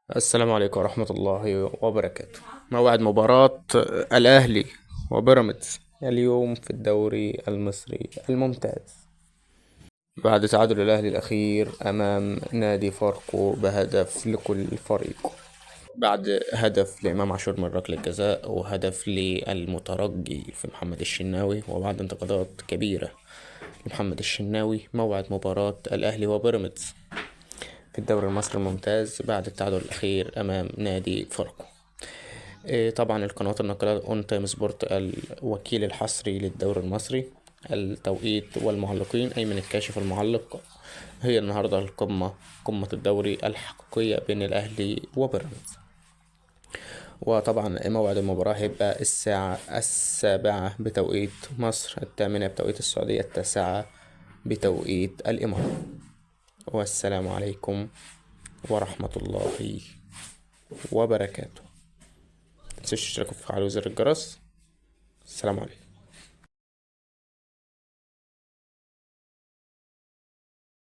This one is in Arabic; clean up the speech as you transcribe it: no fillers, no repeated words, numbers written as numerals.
السلام عليكم ورحمة الله وبركاته. موعد مباراة الأهلي وبيراميدز اليوم في الدوري المصري الممتاز، بعد تعادل الأهلي الأخير أمام نادي فاركو بهدف لكل فريق، بعد هدف لإمام عاشور من ركلة جزاء وهدف للمترجي في محمد الشناوي، وبعد انتقادات كبيرة لمحمد الشناوي. موعد مباراة الأهلي وبيراميدز في الدوري المصري الممتاز بعد التعادل الأخير أمام نادي فاركو. طبعا القنوات الناقلة اون تايم سبورت الوكيل الحصري للدوري المصري. التوقيت والمعلقين أيمن الكاشف المعلق. هي النهاردة قمة الدوري الحقيقية بين الأهلي وبيراميدز. وطبعا موعد المباراة هيبقى الساعة 7 بتوقيت مصر، 8 بتوقيت السعودية، 9 بتوقيت الإمارات. والسلام عليكم ورحمة الله وبركاته. متنسوش تشتركوا في على زر الجرس. السلام عليكم.